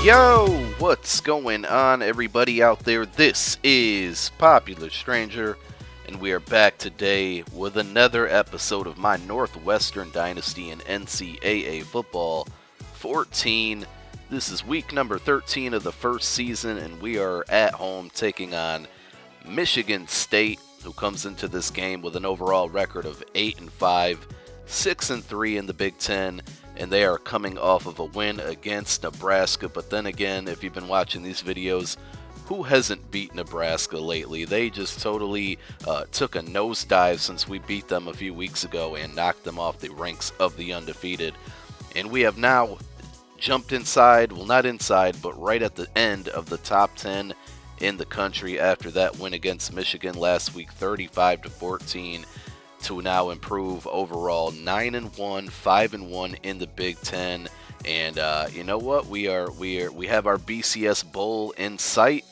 Yo, what's going on, everybody out there? This is Popular Stranger, and we are back today with another episode of my Northwestern Dynasty in NCAA Football 14. This is week number 13 of the first season, and we are at home taking on Michigan State, who comes into this game with an overall record of 8-5, 6-3 in the Big Ten. And they are coming off of a win against Nebraska. But then again, if you've been watching these videos, who hasn't beat Nebraska lately? They just totally took a nosedive since we beat them a few weeks ago and knocked them off the ranks of the undefeated. And we have now jumped inside, well, not inside, but right at the end of the top 10 in the country after that win against Michigan last week, 35-14. To now improve overall 9-1, 5-1 in the Big Ten, and you know what? We have our BCS Bowl in sight,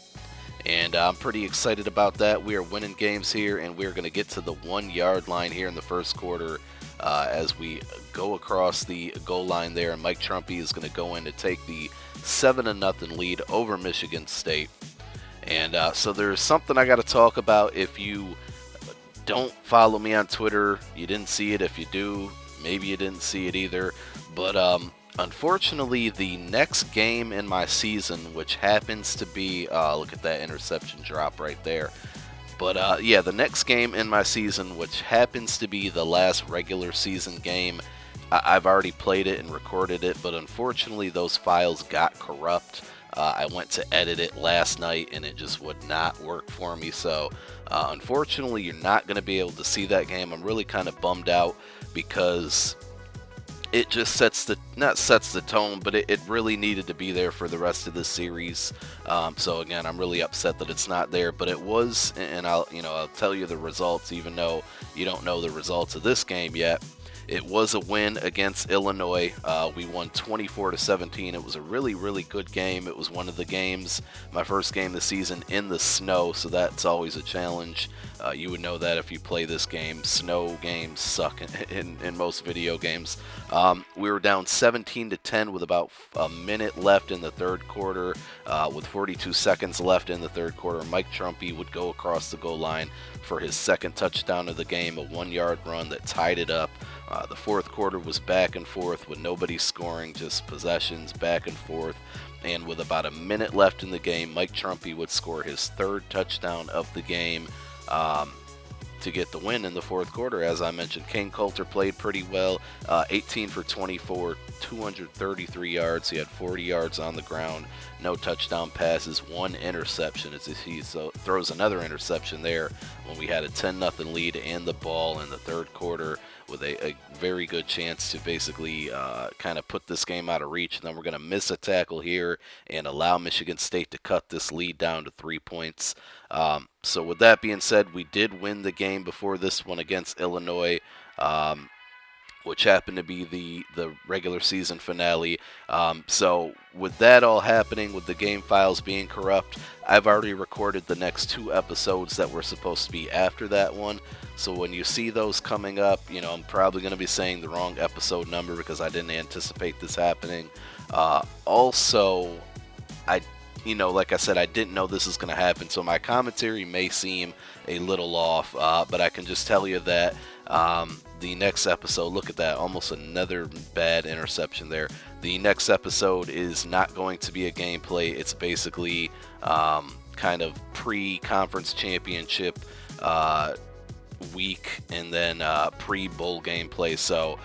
and I'm pretty excited about that. We are winning games here, and we're going to get to the 1-yard line here in the first quarter as we go across the goal line there. And Mike Trumpy is going to go in to take the 7-0 lead over Michigan State, and so there's something I got to talk about. If you don't follow me on Twitter, you didn't see it. If you do, maybe you didn't see it either. But unfortunately, the next game in my season, which happens to be, look at that interception drop right there. But yeah, the next game in my season, which happens to be the last regular season game, I've already played it and recorded it, but unfortunately those files got corrupt. I went to edit it last night and it just would not work for me. So unfortunately, you're not going to be able to see that game. I'm really kind of bummed out because it just not sets the tone, but it really needed to be there for the rest of the series. So again, I'm really upset that it's not there, but it was, and I'll tell you the results, even though you don't know the results of this game yet. It was a win against Illinois. We won 24-17. It was a really, really good game. It was one of the games, my first game this season in the snow, so that's always a challenge. You would know that if you play this game. Snow games suck in most video games. We were down 17-10 with about a minute left in the third quarter. With 42 seconds left in the third quarter, Mike Trumpy would go across the goal line for his second touchdown of the game, a 1-yard run that tied it up. The fourth quarter was back and forth with nobody scoring, just possessions back and forth. And with about a minute left in the game, Mike Trumpy would score his third touchdown of the game to get the win in the fourth quarter. As I mentioned, Kane Coulter played pretty well, 18 for 24, 233 yards. He had 40 yards on the ground, no touchdown passes, one interception. He throws another interception there when we had a 10-0 lead and the ball in the third quarter with a very good chance to basically kind of put this game out of reach. And then we're going to miss a tackle here and allow Michigan State to cut this lead down to 3 points. So with that being said, we did win the game before this one against Illinois, which happened to be the regular season finale. So with that all happening, with the game files being corrupt, I've already recorded the next 2 episodes that were supposed to be after that one. So when you see those coming up, I'm probably going to be saying the wrong episode number because I didn't anticipate this happening. Also, like I said, I didn't know this was going to happen, so my commentary may seem a little off, but I can just tell you that the next episode, look at that, almost another bad interception there. The next episode is not going to be a gameplay. It's basically kind of pre-conference championship week and then pre-bowl gameplay. So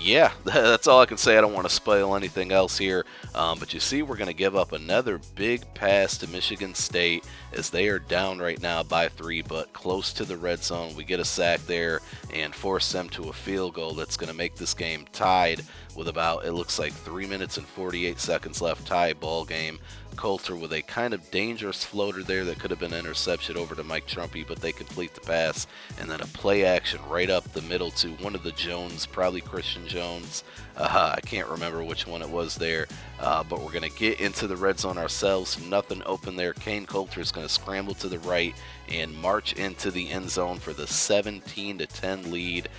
yeah, that's all I can say. I don't want to spoil anything else here. But you see, we're going to give up another big pass to Michigan State as they are down right now by 3, but close to the red zone. We get a sack there and force them to a field goal that's going to make this game tied with about, it looks like 3 minutes and 48 seconds left, tie ball game. Coulter with a kind of dangerous floater there that could have been an interception over to Mike Trumpy, but they complete the pass, and then a play action right up the middle to one of the Jones, probably Christian Jones. I can't remember which one it was there, but we're going to get into the red zone ourselves. Nothing open there. Kane Coulter is going to scramble to the right and march into the end zone for the 17-10 lead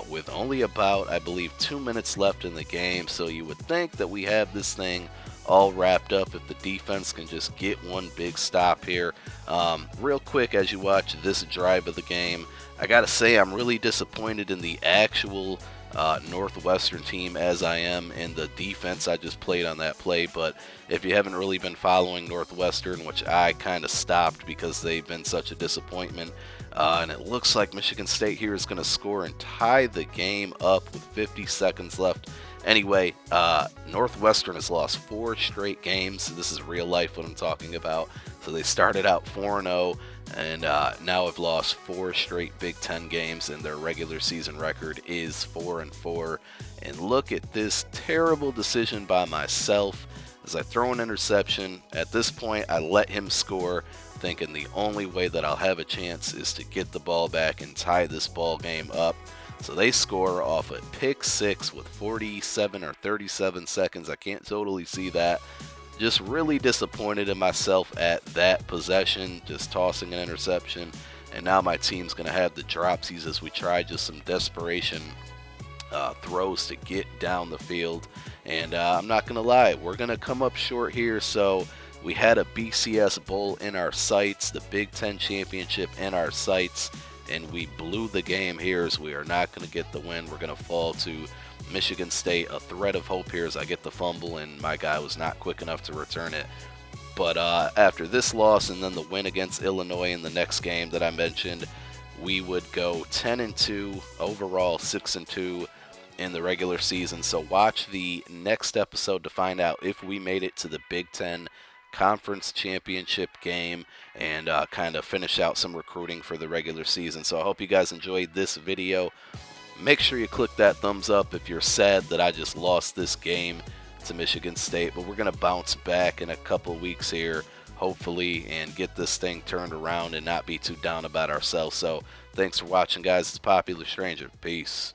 with only about, I believe, 2 minutes left in the game. So you would think that we have this thing all wrapped up if the defense can just get one big stop here. Real quick, as you watch this drive of the game, I gotta say I'm really disappointed in the actual Northwestern team as I am in the defense I just played on that play. But if you haven't really been following Northwestern, which I kind of stopped because they've been such a disappointment, and it looks like Michigan State here is going to score and tie the game up with 50 seconds left. Anyway, Northwestern has lost 4 straight games. This is real life what I'm talking about. So they started out 4-0 and now have lost 4 straight Big Ten games, and their regular season record is 4-4. And look at this terrible decision by myself as I throw an interception. At this point, I let him score, thinking the only way that I'll have a chance is to get the ball back and tie this ball game up. So they score off a pick 6 with 47 or 37 seconds. I can't totally see that. Just really disappointed in myself at that possession, just tossing an interception. And now my team's going to have the dropsies as we try just some desperation throws to get down the field. And I'm not going to lie, we're going to come up short here. So we had a BCS Bowl in our sights, the Big Ten Championship in our sights, and we blew the game here as we are not going to get the win. We're going to fall to Michigan State. A thread of hope here as I get the fumble, and my guy was not quick enough to return it. But after this loss and then the win against Illinois in the next game that I mentioned, we would go 10-2 overall, 6-2 in the regular season. So watch the next episode to find out if we made it to the Big Ten Conference Championship game and kind of finish out some recruiting for the regular season. So I hope you guys enjoyed this video. Make sure you click that thumbs up if you're sad that I just lost this game to Michigan State, but we're going to bounce back in a couple weeks here, hopefully, and get this thing turned around and not be too down about ourselves. So thanks for watching, guys. It's Popular Stranger. Peace.